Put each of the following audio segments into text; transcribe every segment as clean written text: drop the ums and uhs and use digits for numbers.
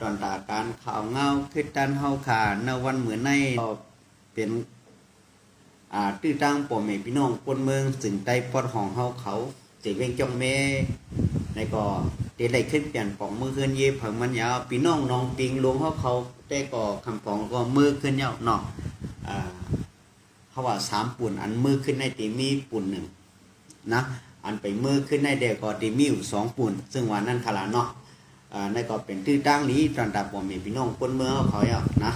ตอนตาการข่าวเงาคือตันเฮาขาในวันเหมือนในเป็นตื้อตั้งป่อแม่พี่น้องคนเมืองสึงใต้ปอดห้องเฮาเขาเจเวงจองเมในก็เดลัยขึ้นเปลี่ยนปองมือขึ้นเย่เผิงมันยาวพี่น้องน้องปิงลงเขาได้ก็คำปองก็มือขึ้นยาวเนาะเขาว่า3ปุ่นอันมือขึ้นในตีมีปุ่นหนึ่งนะอันไปมือขึ้นในเด็กก็ตีมีอยู่2ปุ่นซึ่งวันนั้นขลาเนาะในก็เป็นตื้อตั้งนี้ตอนตาป่อแม่พี่น้องคนเมืองเขาอ่ะนะ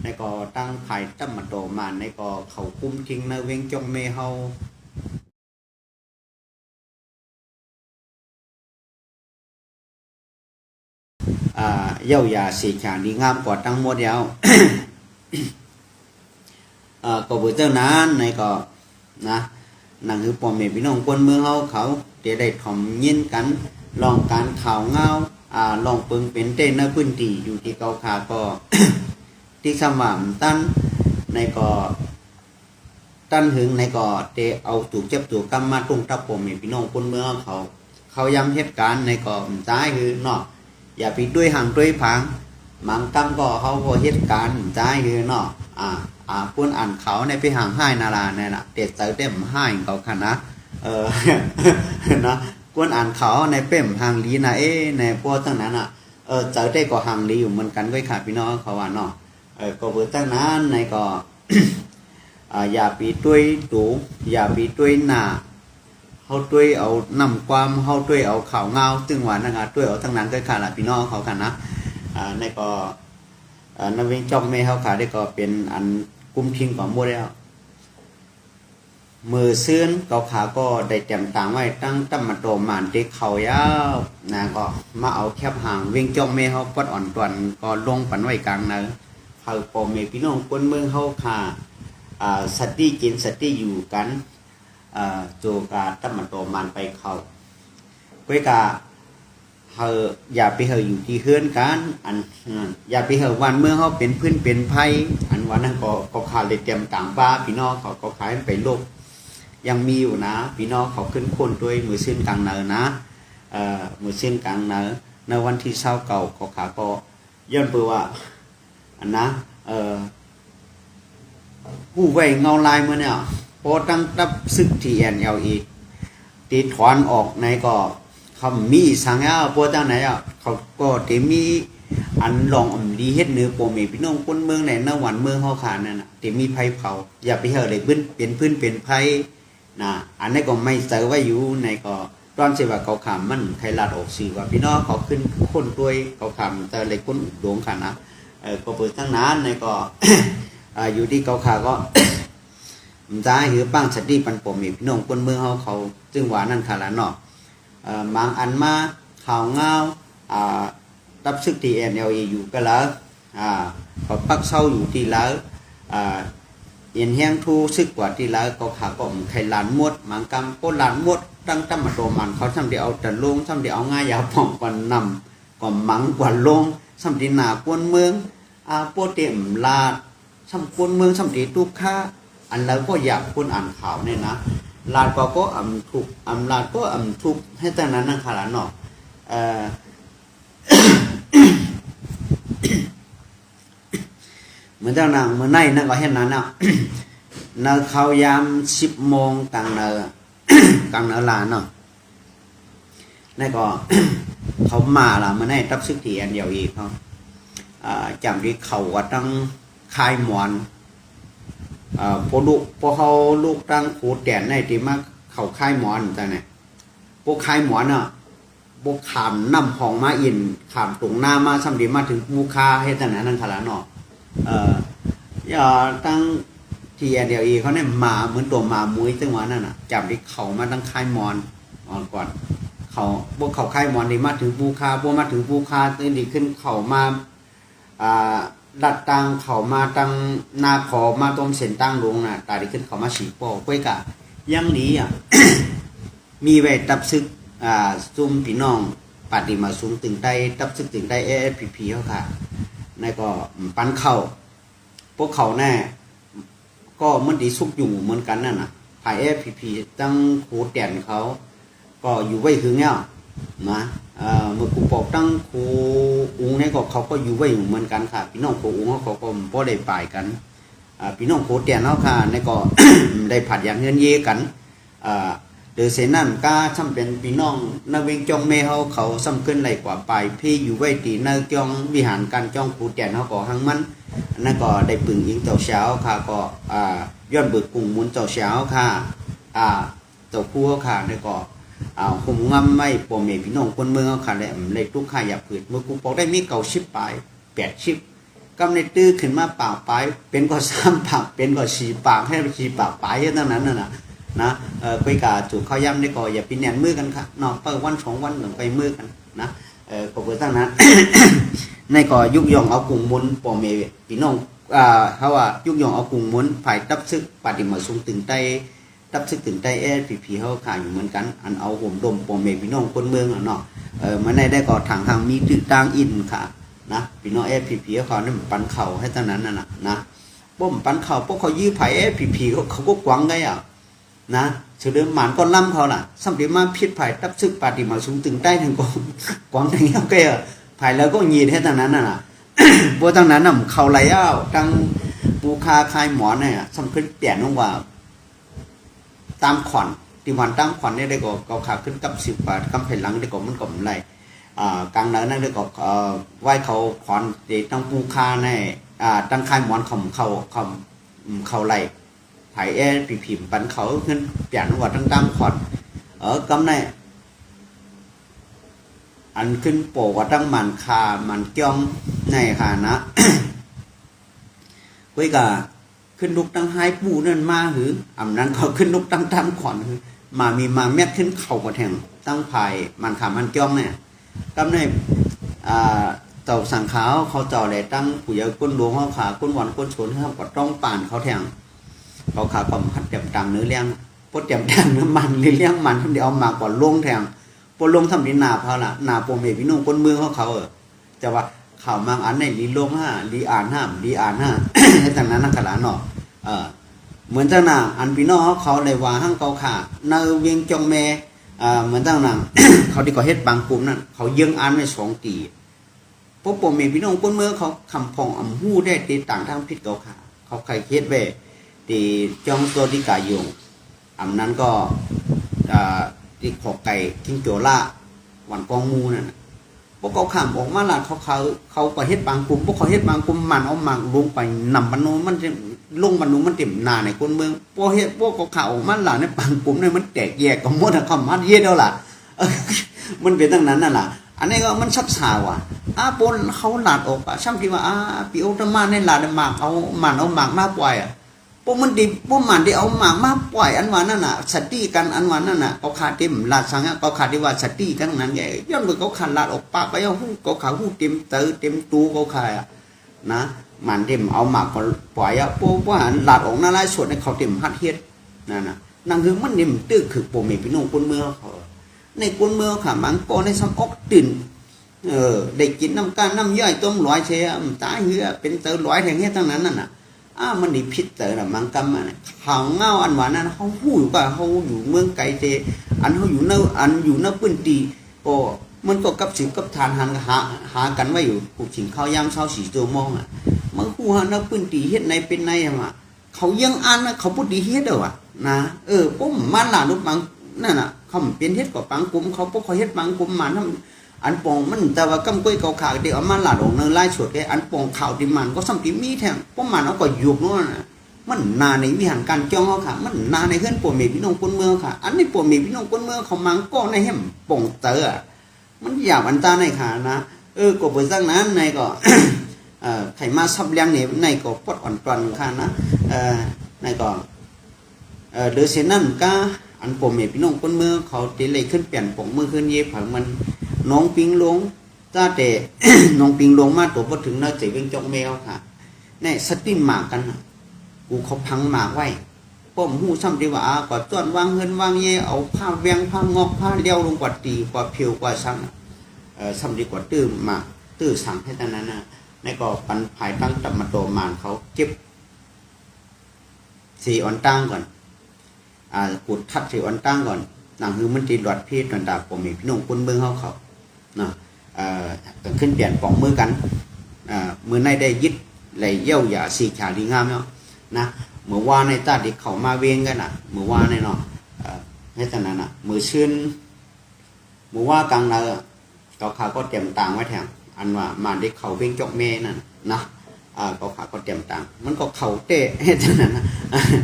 ในก็ตั้งภายตั้มมาโตมาในก็เขาคุ้มทิ้งในเวงจงเมเฮาเย้ายาสีฉางดีงามกว่าตั้งหมดยาวก็เบอร์เจ้านั้นในก็นะนั่นคือป่อแม่พี่น้องคนเมืองเขาได้ถ่อมยินกันลองการข่าวเงาลองเปิงเป็นเต้นในพื้นที่อยู่ที่เกาขาก็ที่สมามตั้นในก็ตั้นหึงในก็เตเอาถูกเจ็บถูกกำมาตรงทับป่อแม่พี่น้องคนเมืองเขาย้ำเหตุการณ์ในก็ใจคือเนาะอย่าไปด้วยห่างด้วยพังมังกำก็เขาพอเหตุการณ์ใจคือเนาะพูดอ่านเขาในไปห่างให้นาราเนี่ยนะเด็ดใจเต็มให้เขาขนาดนะกวนอ่านเขาในเป้มห่างลีนะในพวกตั้งนั้นใจได้ก็ห่างลีอยู่เหมือนกันก็ขาดพี่น้องเขาว่าเนาะก็เบอร์ตั้งนั้นในก็อย่าไปด้วยตูอย่าไปด้วยหน้าเขาด้วยเอานำความเขาด้วยเอาข่าวเงาตึงหวานนะครับด้วยเอาทั้งนั้นก็ขาดละพี่น้องเขากันนะในก็นักวิ่งจอมเมเขาขาได้ก็เป็นอันกุมทิ้งของโมเดลมือซื้นเขาขาก็ได้เตรียมต่างไว้ตั้งตั้มมาโตมานเด็กเขายาวนะก็มาเอาแคบห่างวิ่งจอมเมเขาปดอ่อนตวนก็ลงปันไว้กลางนะเขาปอเมพี่น้องคนเมืองเขาขาสติกินสติอยู่กันโจกาตั้มมาโตมานไปเขาเวกาอย่าไปเหอยู่ที่เฮือนกันอันอย่าไปเหวันเมื่อเขาเป็นพื้นเป็นไผ่อันวันนั้นก็ขาดเลยเตรียมต่างบ้าพี่น้องเขาขายไปโลกยังมีอยู่นะพี่น้องเขาขึ้นคนด้วยมือเส้นกลางเนินนะมือเส้นกลางเนินในวันที่เศร้าเก่าเขาขาก็ย้อนเปว่าอันนะกู้ไว้เงาลายเมื่อเนี่ยพอตั้งตับซึกที่NLEตีถอนออกในก็เขามีสังเกตพวกตั้งไหนเขาก็จะมีอันลองดีเฮ็ดเนื้อโปรเมพี่น้องคนเมืองในนวันเมืองเขาขานั่นนะจะมีไผ่เผาอย่าไปเหอะเลยเป็นพื้นเป็นไผ่นะอันนี้ก็ไม่เจอไว้อยู่ในก็ตอนเสว่าเขาขำมันใครลาดออกสื่อว่าพี่น้องเขาขึ้นคนด้วยเขาขำแต่เลยคนดวงขันนะก็เปิดทั้งนั้นในก็ อยู่ที่เขาขาก็มันจะให้หือปั้งสติปันโปรเมพี่น้องคนเมืองเขาจึงว่านั่นขาละเนาะบางอันมาข่าวเงาตับซึกที่NLEอยู่ก็แล้วก็ปักเศร้าอยู่ที่แล้วเอ็นแห้งทูซึกกว่าที่แล้วก็ขาก็ไข่หลานมดหมังกำโคหลานมดตั้งตั้มมาโตมันเขาทำเดียวเอาแต่ลงทำเดียวเอาง่ายยาวผ่องกว่านำก็มังกว่าลงทำดีหนาปวนเมืองโปเต็มลาดทำปวนเมืองทำดีทุกข้าอันแล้วก็อยากคนอ่านข่าวเนี่ยนะลาดก็ถูกลาดก็ถูกให้แต่นั้นนั่งขาหลานเนาะเหมือนเจ้านางเมื่อในนั่นก็เห็นนั้นเนาะเนเขายาม10 โมงกลางเนกลางเนลานเนาะนั่นก็เขามาละเมื่อในตับซึกที่อันเดียวอีกเขาจำที่เขาว่าตั้งคายหมอนพอเขาลูกตั้งขูดแดนในที่มาเขาคายหมอนแต่เนี่ยพวกคายหมอนอ่ะพวกขามน้ำห้องมาอินขามตรงหน้ามาซ้ำดีมาถึงมูคาให้แต่นั้นนั่นขนาดเนาะอย่าตั้งที่NLEเขาเนี่ยมาเหมือนตัวมามุ้ยจังหวะนั่นน่ะจับที่เขามาตั้งคายหมอนก่อนเขาพวกเขาคายหมอนดีมาถึงมูคาพวกมาถึงมูคาตื่นดีขึ้นเขามาดัดตังเขามาตั้งนาขอมาต้มเส้นตั้งลงน่ะตาดีขึ้นเขามาฉีกโป้ก้วยกะยังนี้มีไว้ตับซึกซุ่มพี่น้องปฏิมาซุ่มตึงได้ตับซึกตึงได้AFPPเขาค่ะนั่นก็ปั้นเข่าพวกเขาแน่ก็มันดีสุกอยู่เหมือนกันนั่นน่ะภายAFPPตั้งโคแดนเขาก็อยู่ไว้ถึงเนี่ย นะเมื่อกูปอกตั้งครูอุ้งเนี่ยก็เขาก็อยู่ไว้เหมือนกันค่ะพี่น้องครูอุ้งเขาก็บ่ได้ปายกันพี่น้องครูเตียนเขาค่ะเนี่ยก็ ได้ผัดอย่างเงินเยกันโดยเสนั่นก็ทำเป็นพี่น้องนาเวงจองเมเขาซ้ำขึ้นไหลกว่าปลายพี่อยู่ไว้ตีนาจองวิหารการจองครูเตียนเขาก็หังมันนั่นก็ได้ปึงยิงเจ้าเช้าค่ะก็ย้อนเบิกกุ้งมุนเจ้าเช้าค่ะเจ้าคู่เขาค่ะเนี่ยก็ผมงำไม่ปมเมพี่น้องคนเมืองเขาค่ะเลยทุกข่ายอยากผืดเมื่อกูบอกได้มีเก่าชิบปลาย8 ชิบกำในตื้อขึ้นมาปากปลายเป็นก็3 ปากเป็นก็4 ปากให้4 ปากปลายเท่านั้นน่ะนะไปกาจุดข้าวย่ำได้ก็อย่าปีแหนนมือกันค่ะนอกเปิดวัน2 วันหนึ่งไปมือกันนะก็เพื่อตั้งนั้น ในก็ยุกยองเอากลุ่มมุนปอมเมพี่น้องเขาว่ายุกยองเอากลุ่มมุนฝ่ายตับซึกปฏิมาสูงตึงใต้ตับซึกตึงใต้ผีเขาขายอยู่เหมือนกันอันเอาห่มดมปอมเมพี่น้องคนเมืองเนาะมาในได้ก็ทางมีตึกต่างอินค่ะนะพี่น้องผีเขาเนี่ยปันเข่าให้ตั้งนั้นน่ะนะป้อมปันเข่าพวกเขายื้อไผ่ผีเขาก็กวางไงนะเฉลิมหมานก็ล่ำเขาล่ะสัมผัสมาพิษไผ่ตับซึกปฏิมาสูงตึงใต้ทางกวางทางเขาแก่ไผ่แล้วก็ยีนให้ตั้งนั้นน่ะ พวกตั้งนั้นน่ะเขาไหลตั้งปูคาคายหมอนเนี่ยสัมผัสเปลี่ยนลงว่าตามขวัญที่วันตั้งขวัญเนี่ยได้ก็ขาขึ้นกับ10 บาทกำแผ่นหลังได้ก็มันก็มันไหลกลางนั้นได้ก็ไหว้เขาขวัญที่ตั้งปูคาในตั้งคายหมอนเขาไหลไผ่ผีปันเขาขึ้นเปลี่ยนว่าตั้งขวัญกำในอันขึ้นโปว่าตั้งมันคามันเกี้ยงในค่ะนะ ไว้กะขึ้นลุกตั้งไฮปูนั่นมาหือนั้นเขาขึ้นลุกตั้งทำขอนมามีมาแม็ดขึ้นเข่ากระแทงตั้งภายมันขามันจ้องเนี่ยกำในเจ้าสังขาวเขาเจ้าเลยตั้งผู้ใหญ่ก้นหลวงเขาขาก้นหวานก้นชนเขาก็ต้องป่านเขาแทงเขาขาก็หัดเต็มตังเนื้อเลี้ยงพดเต็มตังเนื้อมันเลี้ยงมันทำเดียวเอามากกว่าลงแทงพอลงทำดินนาเขาละนาโปเมพี่น้องก้นเมืองเขาแต่ว่าข่าวมังอันในลีลงลีอ่านลีอ่านให้ทางนั้นนักขลาเนาะเหมือนเจ้านางอันพี่น้องเขาเลยว่าหั่งเกาขาเนเวียงจงเมเหมือนเจ้านาง เขาที่ก่อเฮ็ดบางกลุ่มนั่นเขาเยื่องอ่านไว้2 ตีพวกผมเองพี่น้องคนเมืองเขาคำพองหู้ได้ตีต่างทางพิษเกาขาเขาใครเฮ็ดไว้ตีจองตัวที่กายงนั้นก็ที่ขอไก่ทิ้งโจล่าวันกองมูนั่นพวกเขาขำออกมาล่ะเขาประเฮ็ดบางกลุ่มพวกเขาเฮ็ดบางกลุ่มมันเอามาลงไปนำบรรนุมันจะลงบรรนุมันเต็มนาในคนเมืองพวกเฮ็ดพวกเขาออกมาล่ะในบางกลุ่มเนี่ยมันแตกแยกก็หมดคำมันเฮ็ดแล้วล่ะมันเป็นตั้งนั้นน่ะล่ะอันนี้ก็มันชักษาว่ะปนเขาหลาดออกช่างที่ว่าปีโอตมาในหลาดหมากเอามันเอาหมากมาปล่อยพวกมันดิพวกมันที่เอาหมากมาปล่อยอันว่านั่นน่ะสติกันอันว่านั่นน่ะเขาขาดเต็มลาดสังเขาขาดที่ว่าสติกันนั้นไงย้อนมือเขาขาดลาดออกปากไปเอาหูเขาขาหูเต็มเตอเต็มตูเขาขาดนะมันเต็มเอาหมากก็ปล่อยพวกว่าลาดออกน่าไล่ส่วนในเขาเต็มฮัดเฮ็ดนั่นน่ะนั่งคือมันเต็มตื้อคือโปรเมพี่น้องคนเมืองเขาในคนเมืองค่ะมังก็ในสมอกตื่นได้กินน้ำการน้ำย่อยต้มร้อยเชียตายเหือเป็นเตอร้อยแห่งเฮ็ดทั้งนั้นน่ะมันดิพิษเตอร์มังกำมันเขาเงาอันว่านั้นเขาหู้อยู่ป่ะเขาอยู่เมืองไกลเตอันเขาอยู่เนื้อปืนตีก็มันก็กับสิบกับทานหากันไว้อยู่ผูกฉิงข้าวยามเช้า4 ตัวมองมันคู่หาเนื้อปืนตีเฮ็ดในเป็นในมาเขายังอันเขาพูดดีเฮ็ดเด้อนะปุ๊บมันหลานลูกปังนั่นน่ะเขาเป็นเฮ็ดกับปังกุมเขาพวกเขาเฮ็ดปังกุมมันทำอันปองมันแต่ว่ากำก้อยเกาขาเดี๋ยวเอามาหลาดออกเนื้อไล่สวดแกอันปองข่าวที่มันก็สัมผัสมีแทงพวกมันเอาก็หยุกนู่นน่ะมันนาในวิหารการจ้องเขาค่ะมันนาในเฮือนปวดเมพี่น้องคนเมืองค่ะอันนี้ปวดเมพี่น้องคนเมืองเขามังก็ในแห่มปองเตอมันหยาบอันตาในขานะก็เปิดตั้งนั้นในก็ ไข่มาซับเลี้ยงเนี่ยในก็ปวดอ่อนตอนค่ะนะในก็เดือดเส้นนั่นก็อันปวดเมพี่น้องคนเมืองเขาตีเลยขึ้นเปลี่ยนปองมือขึ้นเย็บผังมันน้องปิงหลวงจ้าแต่ น้องปิงหลวงมาตัวพอถึงน่าจะเป็นจงแมวค่ะเนี่ยสติหมากกันกูเขาพังหมากไว้ป้อมหูซ้ำดีว่าก่อจ้อนวางเงินวางเย่เอาผ้าแวงผ้างอกผ้าเลี้ยวลงกว่าตีกว่าเพียวกว่าสังซ้ำดีกว่าตื้อหมากตื้อสังให้ตอนนั้นนะในก็ปันภายตั้งตับมาโตมานเขาเก็บ4 อ่อนตั้งก่อนกุดทัด4 อ่อนตั้งก่อน หนังคือมันติดหลอดเพศตอนดาผมมีพี่น้องคนเมืองเขาเนาะต้องขึ้นเปลี่ยนปองมือกันมือในได้ยึดไหลเยี่ยวอย่าสีขาดีงามเนาะนะเมื่อว่าในตาดิเขามาเวียงกันเมื่อว่าในเนาะให้ตอนนั้นมือชื่นเมื่อว่ากลางนาเขาก็เตรียมต่างไว้แถมอันว่ามาได้เขาเวียงจอกเมนั่นนะก็เตรียมต่างมันก็เขาเตะให้ตอนนั้น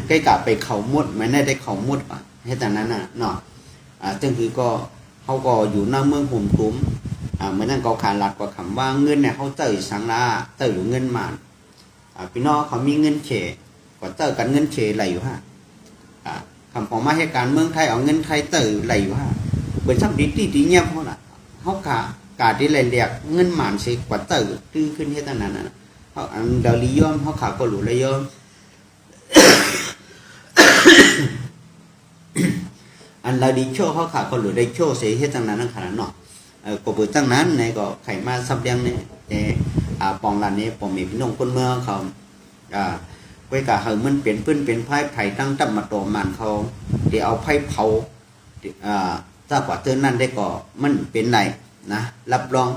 ใกล้กับไปเขามุดไม่ได้เขามุดให้ตอนนั้นเนาะจึงคือก็เขาก็อยู่หน้าเมืองหุ่มตุ้มเมื่อนั้นก็ขาดหลักกว่าคำว่าเงินเนี่ยเขาเตยสังลาเตยอยู่เงินมาพี่น้องเขามีเงินเฉยก็เตยกันเงินเฉยไหลอยู่ฮะคำของมาให้การเมืองไทยเอาเงินไทยเตยไหลอยู่ฮะเปิดซับดีตีเงียบเขาน่ะเขากาที่ไหลเรียกเงินหมานเฉยกว่าเตยตื้อขึ้นให้ตั้งนั้นเขาอันเดลียมเขาขาก็หลุดเลยยมอันเราดีโชเขาขาก็หลุดได้โชเสียให้ตั้งนั้นขนาดเนาะก็เปิดตั้งนั้นในก็ไข่มาซับเลี้ยงเนี่ยปองลานนี้ปองมีพี่น้องคนเมืองเขาไว้กะเฮามันเป็นพื้นเป็นไผ่ไผ่ตั้งตั้มมาโตมันเขาเดี๋ยวเอาไผ่เผาถ้ากว่าเตือนนั่นได้ก็มันเป็นไรนะรับรอง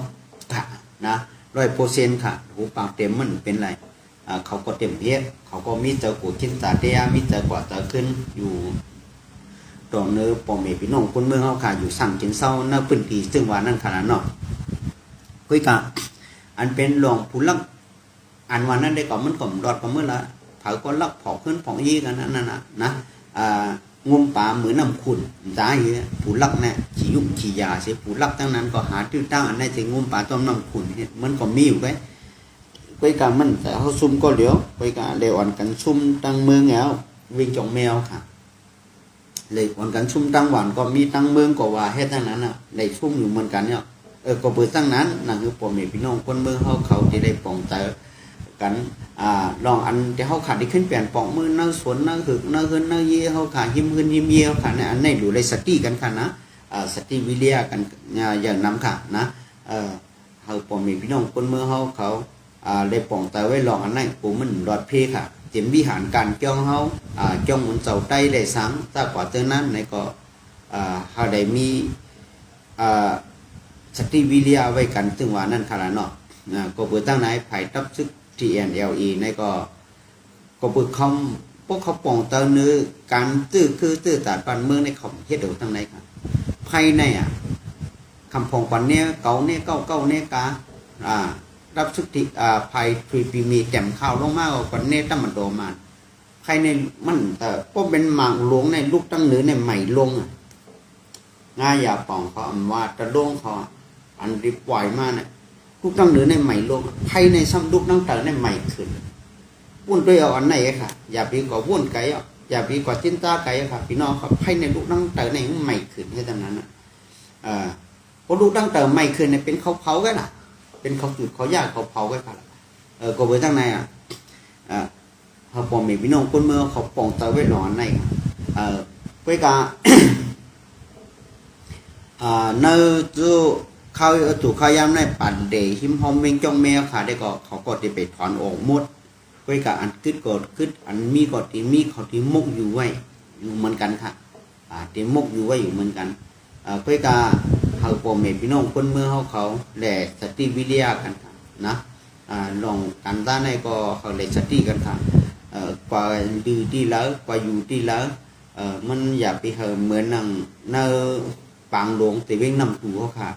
ค่ะนะ100%ค่ะหูปากเต็มมันเป็นไรเขาก็เต็มเพียรเขาก็มีเจ้ากูชิ้นตาเตียมีเจ้ากว่าเจ้าขึ้นอยู่ตรงเนื้อปองมีพี่น้องคนเมืองเขาค่ะอยู่สั่งจินเศร้าเนื้อพื้นที่ซึ่งว่านั่นขนาดเนาะคุยกะอันเป็นหลวงผู้ลักอันวันนั้นได้ก็มันก็รอดก็เมื่อละเผาก็ลักเผาขึ้นผองยี่กันนั่นนะงมป่าเหมือนน้ำขุ่นจ้าอยู่ผู้ลักเนี่ยขี่ยุกขี่ยาเสียผู้ลักตั้งนั้นก็หาตื้อตั้งอันนั้นจะงมป่าต้มน้ำขุ่นมันก็มีอยู่ไปกันมันแต่เขาซุ่มก็เหลียวไปกันเลยอ่อนกันซุ่มตั้งเมืองแล้ววิ่งจงแมวค่ะเลยอ่อนกันซุ่มตั้งหวานก็มีตั้งเมืองก็ว่าให้ตั้งนั้นเลยซุ่มอยู่เหมือนกันเนี่ยก็เปิดตั้งนั้นนั่นคือพ่อแม่พี่น้องคนเมืองเขาจะได้ป้องใจกันลองอันที่เขาขาดที่ขึ้นเปลี่ยนปองมือนั่งสวนนั่งหึกนั่งขึ้นนั่งเยี่ยเขาขาดหิมขึ้นหิมเยี่ยเขาขาดเนี่ยอันนี้ดูเลยสติกันค่ะนะสติวิเลียกันอย่างน้ำค่ะนะเขาพ่อแม่พี่น้องคนเมืองเขาได้ป้องใจไว้ลองอันนั้นผมมันรอดเพค่ะเตรียมวิหารการจ้องเขาจ้องมันเจ้าใต้ได้สังถ้ากว่าเจอนั้นในก็เขาได้มีสติวิเลียไว้กันซึ่งว่านั่นขนาดเนาะก็เปิดตั้งไหนไผ่ทับซึก TNLE ในก็เปิดคำพวกเขาป่องเติมเนื้อการตื้อตัดปันเมืองในของเฮ็ดเดือดตั้งไหนครับไผ่ในคำพองปันเนี่ยเก่าเนี่ยเก้าเนี่ยการับซึกที่ไผ่ทรีปีมีแจ่มข้าวลงมากกว่าเนี่ยตั้งมันโตมาไผ่ในมันแต่พวกเป็นหมากหลวงในลูกตั้งเนื้อในใหม่ลงง่ายอย่าป่องเขาว่าจะลงเขาอันรีปล่อยมาเนี่ยลูกตั้งเหนือในใหม่ลงไพ่ในซ้ำลูกตั้งเต๋อในใหม่ขึ้นวุ่นด้วยเอาอันไหนค่ะอย่าปีกว่าวุ่นไก่อย่าปีกว่าจิ้นตาไก่ค่ะพี่น้องครับไพ่ในลูกตั้งเต๋อในใหม่ขึ้นให้ตอนนั้นพอลูกตั้งเต๋อใหม่ขึ้นเนี่ยเป็นเขาเผากันเป็นเขาจุดเขายากเขาเผากันค่ะก็ไปตั้งในเขาปองมีพี่น้องคนเมืองเขาปองเต๋อไว้หลอนในไปกาเนื้อจูเขาถูกเขาย้ำในปั่นเดหิมหอมเมงจ้องแมวค่ะได้ก็เขาก็จะไปถอนออกหมดไว้กับอันขึ้นก็ขึ้นอันมีก็ที่มีเขาที่มุกอยู่ไว้อยู่เหมือนกันค่ะที่มุกอยู่ไว้อยู่เหมือนกันไว้กับเขาพ่อแม่พี่น้องคนเมืองเขาแหล่สติวิทยากันค่ะนะลองกันด้านในก็เขาแหล่สติกันค่ะกว่าดีที่แล้วกว่าอยู่ที่แล้วมันอย่าไปเหมือนนั่งเนื้อปางหลวงแต่เว้งนำตัวค่ะ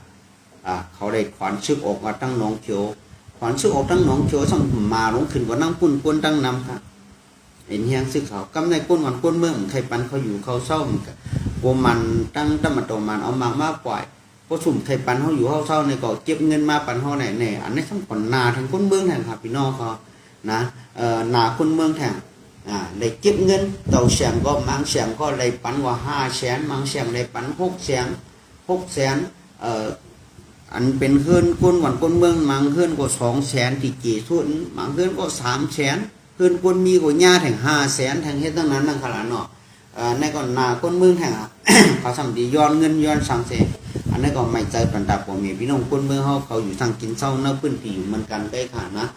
เขาได้ขวานซึกออกมาตั้งหนองเขียวขวานซึกออกตั้งหนองเขียวสั่งมาลงขึ้นกว่านั่งปุ่นกวนตั้งนำค่ะเห็นเฮียงซึกเขากำในก้นวันก้นเมืองไทยปันเขาอยู่เขาเศร้าโกมันตั้งตั้งมาโตมันเอามาปล่อยพอสุ่มไทยปันเขาอยู่เขาเศร้าในก็เก็บเงินมาปันเขาไหนเนี่ยอันนี้ทั้งก่อนนาทั้งก้นเมืองแทนค่ะพี่น้องเขานะนาก้นเมืองแทนเลยเก็บเงินเต่าเสียงก็มังเสียงก็เลยปันว่า500,000มังเสียงเลยปัน600,000อันเป็นเฮือนก้นวันก้นเมืองมังเฮือนก็200,000ที่จีทุนมังเฮือนก็300,000เฮือนก้นมีก็ย่าถึง500,000ทั้งเฮ็ดตั้งนั้นนั่งขนาดเนาะในก่อนนาก้นเมืองแทงเขาทำดีย้อนเงินย้อนสังเสอันนี้ก็ไม่ใจปันดาผมมีพี่น้องก้นเมืองเขาอยู่ทางกินเศร้าเนื้อพื้นที่อยู่เหมือนกันได้ค่ะนะ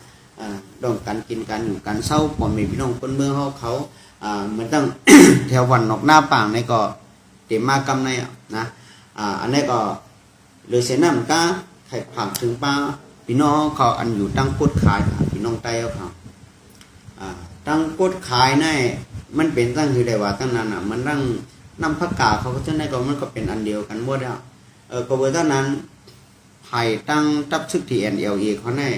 ดองการกินการอยู่การเศร้าผมมีพี่น้องก้นเมืองเขาเหมือนตั้งแถววันนอกหน้าป่างในก็เต ต็มมากำในนะอันนี้ก็เลยเสียน้ำก้าไข่ผักถึงป้าพี่น้องเขาอันอยู่ตั้งกดขายพี่น้องไต้เขาตั้งกดขายนี่มันเป็นตั้งคือได้ว่าตั้งนั้นมันตั้งน้ำผักกาเขาก็จะได้ก็มันก็เป็นอันเดียวกันหมดแล้วก็เบอร์ตั้งนั้นไผ่ตั้งตับซึกที่ NLA เขาเนี่ย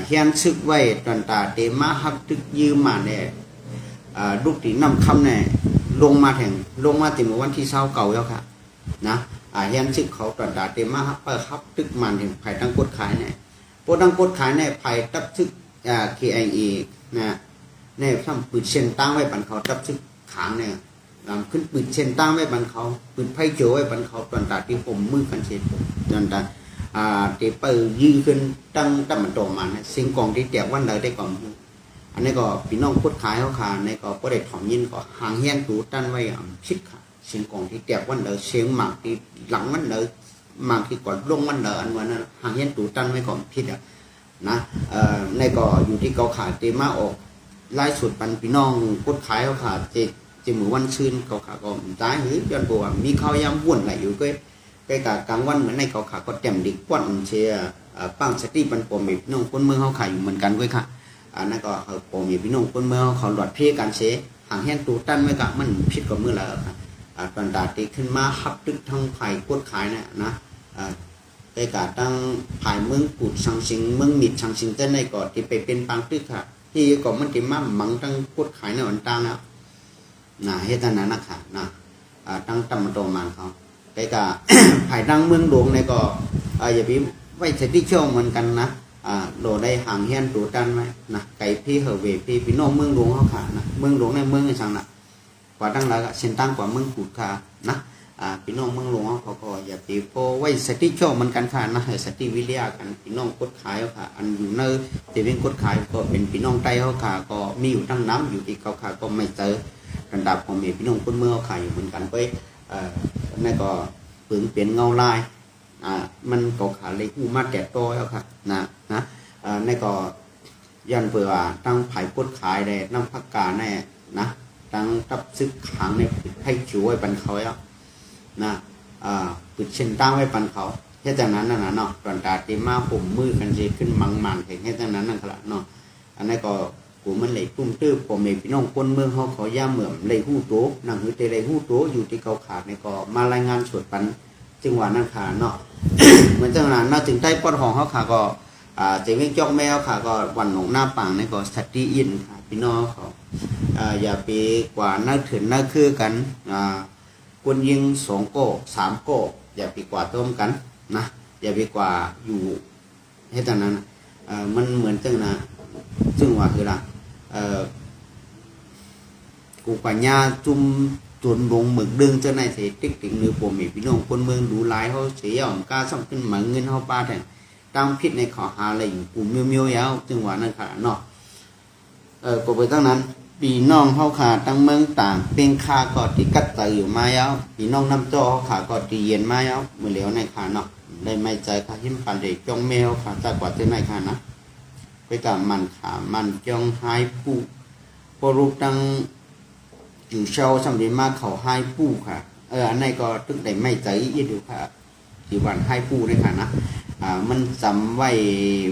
เฮียนซึกไว้ตอนตาเตมาฮับตึกยืมมาเนี่ยลูกตีนำคำเนี่ยลงมาถึงวันที่เก่าแล้วค่ะนะเฮียนซึกเขาตอนตาเตมาฮับตึกมันถึงไผ่ตั้งกดขายเนี่ยพวกตั้งกดขายเนี่ยไผ่ตับซึกKIA นะเนี่ยทำปืนเส้นตั้งไว้บันเขาตับซึกขางเนี่ยขึ้นปืนเส้นตั้งไว้บันเขาปืนไพ่โจไว้บันเขาตอนตาที่ผมมือกันเสร็จตอนตาที่เปิดยืนขึ้นตั้งมันโตมาเนี่ยสิ่งกองที่แจกวันเลยได้ก่อนอันนี้ก็พี่น้องพูดขายเขาขาในก็ประเด็นถอนยินก็หางเฮียนตูตั้นไว้ชิดค่ะสิ่งกองที่แจกวันเลยเสียงหมากที่หลังมันเลยหมากที่ก่อนลงมันเลยอันวันนั้นหางเฮียนตูตั้นไว้ก่อนพิษนะในก็อยู่ที่เขาขาเตมาออกไล่สุดปันพี่น้องพูดขายเขาขาเจมือวันชื่นเขาขาก็ตายหรือย้อนบัวมีข้าวยำวุ่นไหลอยู่ก็ไปกับกลางวันเหมือนในเขาขาก็เต็มดิป้อนเชียปังสติปันปมพี่น้องคนเมืองเขาขายอยู่เหมือนกันด้วยค่ะนั่นก็เขาปมพี่น้องคนเมืองเขาหลอดเพี้ยกันเสียหางแห้งตูตั้นไว้กับมันพิษกับมือละค่ะตอนดาตีขึ้นมาฮับตึกทั้งไผ่พูดขายเนี่ยนะไปกับตั้งภายเมืองกุดสังสิงเมืองมิดสังสิงเต้นในก่อนที่ไปเป็นปังตึกค่ะที่ก่อนมันติมั่มมังตั้งพูดขายในวันตั้งแล้วนะเฮตันนั้นนะค่ะนะตั้งตำโตมันเขาไปกับภายตั้งเมืองหลวงในก็อย่าไปไว้สติเชี่ยวเหมือนกันนะโดได้ห่างเฮียนตูตันไหมนะไก่พี่เหอเวพี่น้องเมืองหลวงเขาขานะเมืองหลวงในเมืองสังนะกว่าตั้งแล้วก็เส้นตั้งกว่าเมืองกุดค่ะนะพี่น้องเมืองหลวงเขาก็อย่าไปโพไว้สติโชว์มันกันค่ะนะสติวิทยากันพี่น้องกดขายเขาค่ะอันอยู่ในที่เป็นกดขายก็เป็นพี่น้องไต้เขาค่ะก็มีอยู่ตั้งน้ำอยู่ที่เขาค่ะก็ไม่เจอระดับของมีพี่น้องคนเมืองเขาขายอยู่เหมือนกันไปนั่นก็เปลี่ยนเงาลายมันก็ขาเลยหูมาแก่โตแล้วค่ะนะนั่นก็ยันเผื่อตั้งไผ่กดขายได้น้ำพักกาแน่นะตั้งตับซึกขังในให้ช่วยปันเขาแล้วนะปิดเช่นตั้งไว้ปันเขาแค่จากนั้นน่ะเนาะตอนตาตีมาผมมือกันเจขึ้นมันเห็นแค่จากนั้นนั่นขละเนาะอันนั้นก็กูมันเลยตุ้มตื้อผมเองพี่น้องคนเมืองเขาย่าเหมือนเลยหู้โตหนังหือเตเลยหู้โตอยู่ที่เขาขาดในก็มารายงานสดปันจังหวะนั่นขาเนาะ เหมือนจังหวะนั้นถึงใต้ปอดห้องเขาขาก็เจวิ่งจอกแมวขาก็วันหนองหน้าปังในก็สติอินค่ะพี่น้องเขาอย่าไปกว่าน่าถือน่าคือกันคนยิง2 โก้ 3 โก้อย่าไปกว่าต้มกันนะอย่าไปกว่าอยู่ให้ตอนนั้นมันเหมือนจังนะซึ่งว่าคือละกูปัญญาจุ่มจนลงหมึกดึงเจ้าในเศรษฐกิจเนื้อผมมีพี่น้องคนเมืองดูหลายเขาเสียของกล้าซ่อมขึ้นมาเงินเขาป้าแทนตั้งพิษในขอหาอะไรอยู่กูเมียวๆแล้วจึงว่านั่นค่ะเนาะก็ไปตั้งนั้นปีน้องเขาขาตั้งเมืองต่างเป็นคาก็ที่กัดใจอยู่มาแล้วปีน้องน้ำจ่อเขาขาก็ที่เย็นมาแล้วเมื่อเหลียวในขาเนาะได้ไม่ใจขาหิมปันเด็กจงแมวขาจากกว่าเจ้าในขานะไปกับมันขามันจงหายปูพอรูปตั้งอยู่เช้าสำเร็จมากเขาให้ปูค่ะอันนี้ก็ตึกได้ไม่ใจยืดอยู่ค่ะที่วันให้ปูด้วยค่ะนะมันจำไว้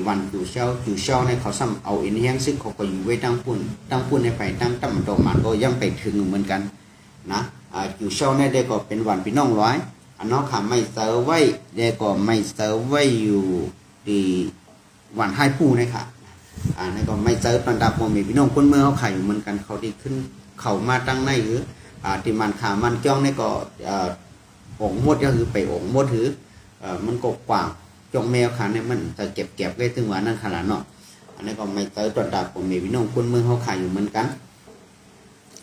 วันอยู่เช้าในเขาซ้ำเอาเอ็นแห้งซึ่งเขาก็อยู่ไว้ตั้งปุ่นในไปตั้งตั้มตรงมันก็ยังไปถึงเหมือนกันนะอยู่เช้าในเด็กก็เป็นวันพี่น้องร้อยอันน้องขาไม่เซอร์ไว้เด็กก็ไม่เซอร์ไว้อยู่ที่วันให้ปูนะค่ะนั่นก็ไม่เซอร์ตอนดับโมมีพี่น้องคนเมืองเขาขายอยู่เหมือนกันเขาดีขึ้นเขามาตั้งในหรือที่มันขามันจ้องนี่ก็องมดก็คือไปองมดถือมันก็กว้างจงแมวขาเนี่ยมันจะเก็บไว้ถึงวันนั้นขนาดเนาะอันนี้ก็ไม่เจอตรวจดับผมมีพี่น้องคนเมืองเขาขายอยู่เหมือนกัน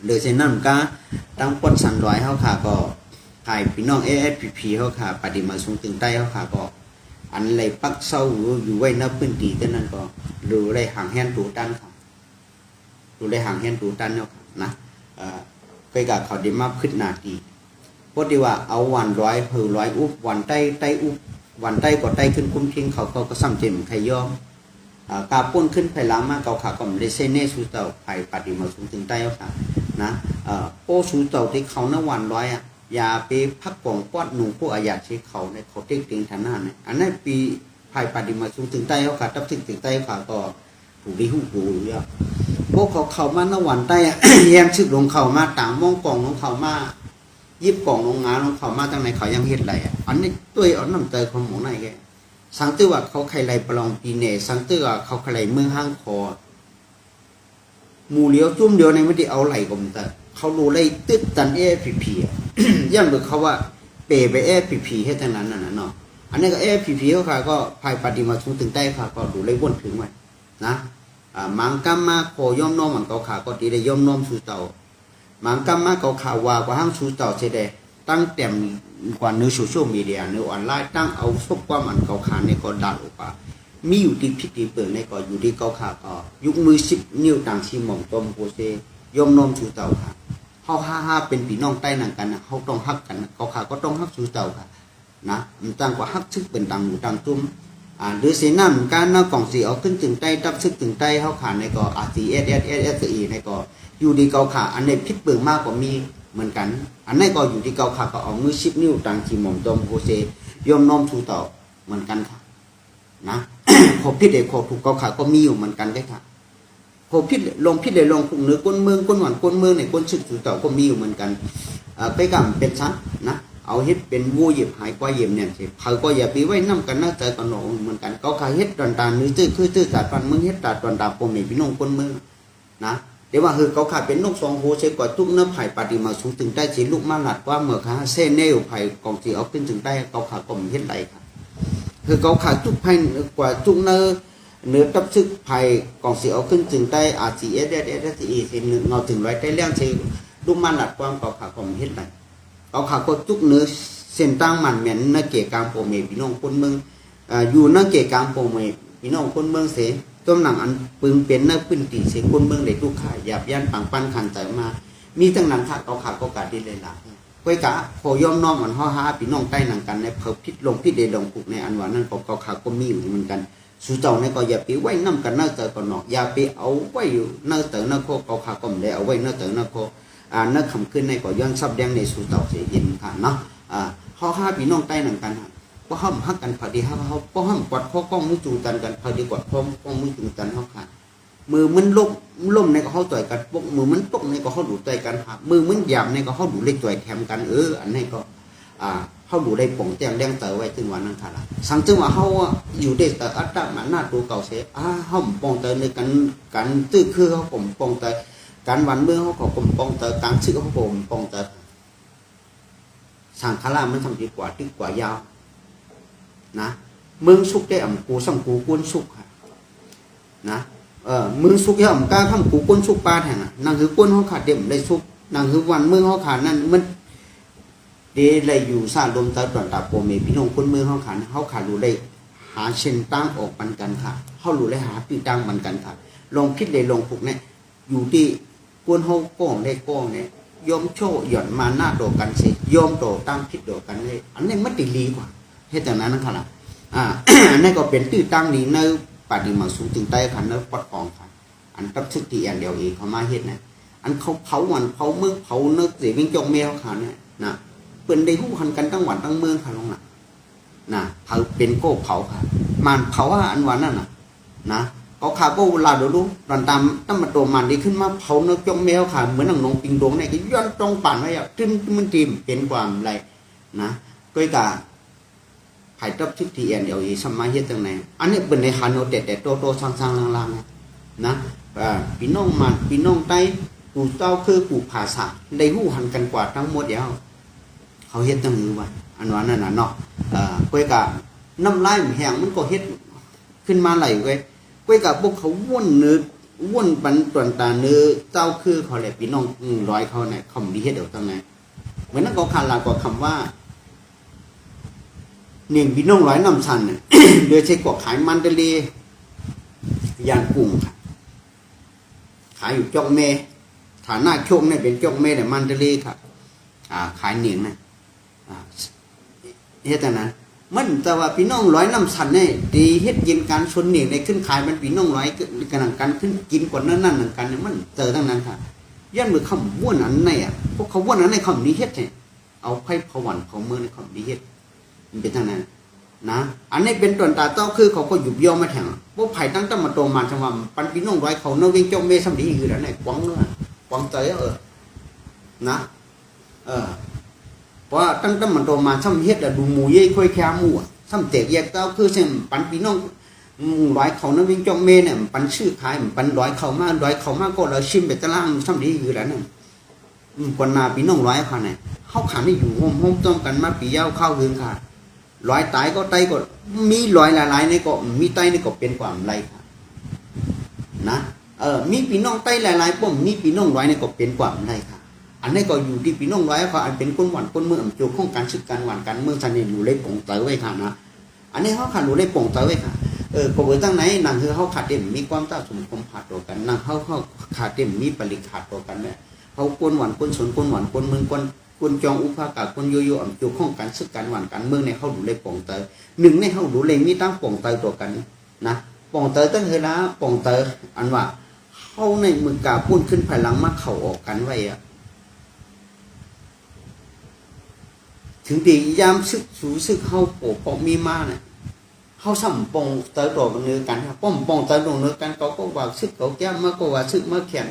โดยเช่นนั้นก็ตั้งปดสันร้อยเขาขาก็ขายพี่น้อง ASPP เขาขาปฏิมาสูงถึงใต้เขาขาก็อันเลยปักเศร้าอยู่ไว้ในพื้นที่เท่านั้นก็ดูได้ห่างแห่นตูตันค่ะดูได้ห่างแห่นตูตันเนาะนะไปกับเขาดีมากขึ้นนาทีเพราะที่ว่าเอาวันร้อยเผือร้อยอุบวันใต้อุบวันใต้ก็ใต้ขึ้นคุ้มทิ้งเขาก็ซ้ำเต็มไทยย่อมกาป้นขึ้นไผ่ล้ามาเกาขาก็ไม่ได้เซเน่สูเต่าไผ่ปฏิมาสูงถึงใต้แล้วค่ะนะโอ้สูเต่าที่เขาหน้าวันร้อย อย่าไปพักกองป้อนหนูผู้อาญาเชเขาในเขาเต็งเต็งฐานะเนี่ยอันนั้นปีภายปฏิมาสูงถึงใต้เขาขาดตับถึงใต้ขาก็ถูกดีหูหูเยอะพวกเขาเข้ามาหน้าวันใต้แย่งชึกลงเข้ามาต่างมองกล่องลงเข้ามายิบกล่องลงงานลงเข้ามาตั้งในเขายังเฮ็ดไรอันนี้ตัวเอาน้ำเตยของหมูไหนแกสังตือว่าเขาใครไรประลองปีเน่สังตือว่าเขาใครไรเมืองห้างคอหมูเลี้ยวจุ่มเดียวในไม่ได้เอาไหลกลมแต่เขารู้เลยตึ๊ดตันผีย่างเบิกเขาว่าเปไปผีให้ทั้งนั้นน่ะเนาะอันนี้ก็ผีเขาค่ะก็ภายปฏิมาสูงถึงใต้ค่ะก็ดูเลยวนถึงไว้นะมังกัมมาโคย่อมน้อมมันเขาขาก็ตีได้ย่อมน้อมสู่เต่ามังกัมมาเขาขาว่ากว่าห้างสู่เต่าเสด็จตั้งแต่กว่าเนื้อโซเชียลมีเดียเนื้อออนไลน์ตั้งเอาซบความมันเขาขาในก็ดัดออกไปมีอยู่ที่พิธีเปิดในก็อยู่ที่เขาขาก็ยุกมือ10 นิ้วต่างชีหม่อมตมโคเซย่อมน้อมสู่เต่าค่ะเขาห้าเป็นพี่น้องใต้หนังกันนะเขาต้องฮักกันเขาขาก็ต้องฮักสู่เต่าค่ะนะมันต่างกว่าฮักซึกเป็นต่างหมู่ต่างตุ้มหรือเสนาเหมือนกันนะกล่องสีเอาขึ้นถึงใต้ตับซึกถึงใต้เขาขาในก็RCSSSSEในก็อยู่ดีเขาขาอันในพิษเปิงมากกว่ามีเหมือนกันอันนี้ก็อยู่ที่เขาขาก็เอามือ10 นิ้วต่างชีหม่อมตมโคเซย่อมน้อมสู่เต่าเหมือนกันค่ะนะ ขอพิษเด็กขอถูกเขาขาก็มีอยู่เหมือนกันได้ค่ะขอพิษลงพิษเด็กลงกุ้งเนื้อก้นเมืองก้นหวานก้นเมืองในก้นซึกสู่เต่าก็มีอยู่เหมือนกันไปกำเป็นชั้นนะเอาเฮ็ดเป็นวัวเหยียบหายกว่าเหยียบเนี่ยสิเขาก็อย่าไปไว้น้ำกันนะใจกันหนอเหมือนกันเขาขาเฮ็ดตอนตาเนื้อตื้อคือตื้อตัดปันเมืองเฮ็ดตัดตอนตาปมในพี่น้องก้นเมืองนะเดี๋ยวว่าคือเขาขาเป็นนกสองโหเสกว่าทุกเนื้อไผ่ปฏิมาสูงถึงได้สิลูกมาหลัดว่าเมื่อขาเส้นเนวไผ่กองสีเอาขึ้นถึงได้เขาขาก็มีเฮ็ดไรค่ะคือเขาขาจุกไผ่กว่าจุกเนื้อตับซึกไผ่กองสีเอาขึ้นถึงได้RCSSSEสิเงาถึงร้อยได้เลี้ยงสิลูกมาหลัดว่าเขาขาก็มีเฮ็ดไรเขาขาก็จุกเนื้อเส้นตั้งมันเหม็นนักเกี่ยกลางโปรเมพี่น้องคนเมืองอยู่นักเกี่ยกลางโปรเมพี่น้องคนเมืองเสต้มหนังอันปึงเป็นนักปืนตีเสคนเมืองได้ทุกข่ายหยาบยันปังปั้นขันใจมามีตั้งนั้นค่ะเขาขาก็กาดดีเลยล่ะก้อยกะพอย่อมน้อมมันห่อหาพี่น้องใต้หนังกันในเผาพิษลงพิษเดดงปุกในอันว่านั้นเขาขาก็มีอยู่เหมือนกันสู่เจ้าในก็อย่าไปไว้น้ำกันน่าเตอก่อนเนาะอย่าไปเอาไว้อยู่น่าเตอน่าโคเขาขาก็ไม่ได้เอาไว้น่าเตอน่าโคนักคำขึ้นในก็ย้อนซับแดงในสู่เต่าเสียเย็นค่ะเนาะข้อห้าพี่น้องใต้หนังกันก็ห้ามฮักกันพอดีฮักเขาก็ห้ามกอดข้อกล้องมือจูกันกันพอดีกอดข้อกล้องมือจูกันเขาขาดมือมันล่มในก็เขาต่อยกันปกมือมันตกในก็เขาดูต่อยกันหักมือมันหยาบในก็เขาดูเล็กต่อยแถมกันอันนี้ก็เขาดูได้ป่องแจงแดงเต๋อไว้ถึงวันนั้นค่ะสังจึงว่าเขาอยู่ได้แต่อัตตามันหน้าตัวเก่าเสียเขาป่องเต๋อในกันตื้อคือเขาผมป่องเต๋อการวันเมื่อเขาผมป่องเต๋อการซื้อเขาผมป่องเต๋อสังขารมันทำดีกว่าตึกกว่ายาวนะเมืองสุกได้อ่ำกูสังกูกวนสุกค่ะนะมือสุกย่อมกล้าทำกูกวนสุกปลาแทงนางคือกวนเขาขาดเดี่ยมได้สุกนางคือวันเมืองเขาขาดนั่นมันเดเลยอยู่ซาลมตาตอนตาโปเมพี่น้องคนเมืองเขาขาดรู้ได้หาเช่นตั้งออกมันกันค่ะเขารู้ได้หาปีตั้งมันกันค่ะลองคิดเลยลองผูกเนี่ยอยู่ที่กวนเขาก้องได้ก้องเนี่ยยอมโชว์หย่อนมาหน้าโดกันสิยอมโดตั้งคิดโดกันเลยอันนี้มันติลีกว่าเหตุนั้นนั่นค่ะนั่นก็เป็นตื้อตั้งนี้ในปฏิมาสูงถึงใต้ขันในปัดกองค่ะอันตับซึกที่อันเดียวเองเขามาเฮ็ดนะอันเขาเผาวันเผาเมืองเผาเนื้อเสียวิ่งจงแมวค่ะเนี่ยนะเป็นได้หู้หันกันตั้งวันตั้งเมืองค่ะลงนะเผาเป็นโก้เผาค่ะมันเผาอันวันนั่นนะเขาขาก็ลาดูตอนตามตั้งมาตัวมันดีขึ้นมาเผาเนื้อจงแมวค่ะเหมือนน้องปิงดงเนี่ยก็ย้อนตรงป่านไว้อ่ะขึ้นมันตีมเป็นความไรนะก็อีกาไผ่ตับทึกที่เอ็นเอลีสมัยเฮ็ดจังไหนอันนี้เป็นในฮานโนแต่โตๆสร้างๆลางๆนะพี่น้องมันพี่น้องใต้ปู่เต้าคือปู่ภาษาได้หู้หันกันกว่าทั้งหมดเดียวเขาเฮ็ดจังหือว่าอันว่านั่นน่ะเนาะก้อยกะน้ำลายแห้งมันก็เฮ็ดขึ้นมาไหลก้อยกะพวกเขาว่นปันตวนตาเนื้อเต้าคือเขาแหละพี่น้องร้อยเขาเนี่ยเขาดีเฮ็ดเดี๋ยวจังไหนเหมือนนั้นก็ขาดลากว่าคำว่าเนียงพี่น้องร้อยน้ำชันเนี่ยเดือใช้กว่าขายมันเดลียานกุ้งค่ะขายอยู่จอกเมฐานะโชคเนี่ยเป็นจอกเมแต่มันเดลีค่ะขายเนียงนะเฮ็ดแต่นั้นมันแต่ว่าพี่น้องร้อยน้ำชันเนี่ยดีเฮ็ดยินการชนเนียงในขึ้นขายมันพี่น้องร้อยกันกันขึ้นกินกว่านั่นหนึ่งกันเนี่ยมันเจอทั้งนั้นค่ะย้อนมือคำว่นอันไหนพวกเขาว่นอันไหนคำนี้เฮ็ดเนี่ยเอา เอาไข่ผวันเผาเมืองในความดีเฮ็ดมันเป็นทางนั้นนะอันนี้เป็นต้นตาเต้าคือเขาก็หยุบย่อมาแทงพวกไผ่ตั้งแต่มาโตมาจังหวะปันพี่น้องร้อยเขาเนาะวิ่งเจ้าเมย์สัมดีคือแล้วไหนกวางเนาะกวางเตยนะเพราะตั้งแต่มาโตมาซ้ำเฮ็ดอะดูหมูเย่ค่อยแค่หมูซ้ำเตะแยกเต้าคือเส้นปันพี่น้องร้อยเขาเนาะวิ่งเจ้าเมย์เนี่ยปันชื่อขายปันร้อยเขามาก็เราชิมไปตะล่างซ้ำดีคือแล้วเนี่ยคนนาพี่น้องร้อยค่ะเนี่ยเขาขันให้อยู่ห้องต้มกันมาปีเย้าเข้าคืนค่ะร้อยตายก็ไตก็มีร้อยหลายๆในก็มีไตในก็เป็นความไรค่ะนะมีพี่น้องไตหลายๆป้อมมีพี่น้องร้อยในก็เป็นความไรค่ะอันนี้ก็อยู่ที่พี่น้องร้อยเขาอันเป็นคนหวานคนเมืองโจข้องการศึกการหวานการเมืองสันนิษอยู่เลยป่งเต๋อไว้ค่ะนะอันนี้เขาขาดอยู่เลยป่งเต๋อไว้ค่ะก็เบอร์ตั้งไหนนางคือเขาขาดเต็มมีความต้าสมคมขาดตัวกันนางเขาขาดเต็มมีปริขาดตัวกันเนี่ยเขาคนหวานคนสนคนหวานคนเมืองคนจองอุปากาคนโยโย่อ่ำจุกข้องการศึกการหวานการเมืองในเขาดูเลยป่องเตยหนึ่งในเขาดูเลยมีตั้งป่องเตยตัวกันนะป่องเตยตั้งเฮล้าป่องเตยอันว่าเขาในมือกาพุ่นขึ้นภายหลังมาเข่าออกกันไว้อะถึงตียามซึกสูซึกเขาโปมีมาเนี่ยเขาสั่มป่องเตยตัวกันเนื้อกันป้อมป่องเตยตรงเนื้อกันเขาก็ว่าซึกเขาแก้มาก็ว่าซึกมาแข่ง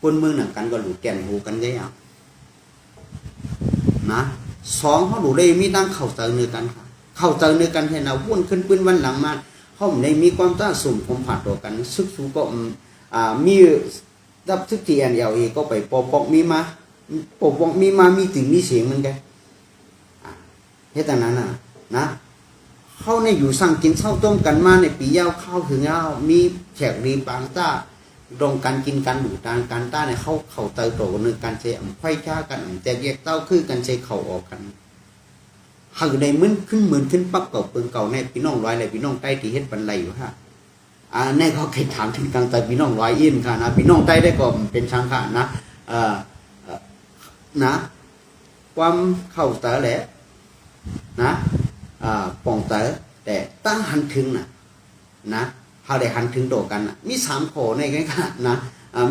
คนเมืองหนังกันก็หลุดแก่นหูกันได้ยังนะสองเขาดูได้มีตั้งเข่าเตอเนื้อกันค่ะเข่าเตอเนื้อกันเห็นเอาวนขึ้นปืนวันหลังมาเขาไม่ได้มีความต้านสุ่มผมผ่านตัวกันซึกสูก็มีรับซึกที่แอนเอลเอก็ไปปอกมีมามีถึงมีเสียงเหมือนกันเหตุนั้นนะเขาในอยู่สั่งกินเช้าต้มกันมาในปียาวข้าวถึงยาวมีแขกรีปางต้าตรงการกินการดูการต้าเนี่ยเขาเตยโตนึงการเชมไฟช้ากันแต่แยกเต้าคือการเชเขาออกกันหากในเหมือนขึ้นปั๊บเก่าปืนเก่าในพี่น้องร้อยเลยพี่น้องใต้ที่เฮ็ดบันไลอยู่ฮะในเขาเคยถามถึงกลางแต่พี่น้องร้อยอินค่ะนะพี่น้องใต้ได้ก็เป็นช่างค่ะนะนะความเข้าเตอแหละนะป่องเตอแต่ตั้งหันถึงนะเขาได้หันถึงโตกันมี3 ข้อในกันค่ะนะ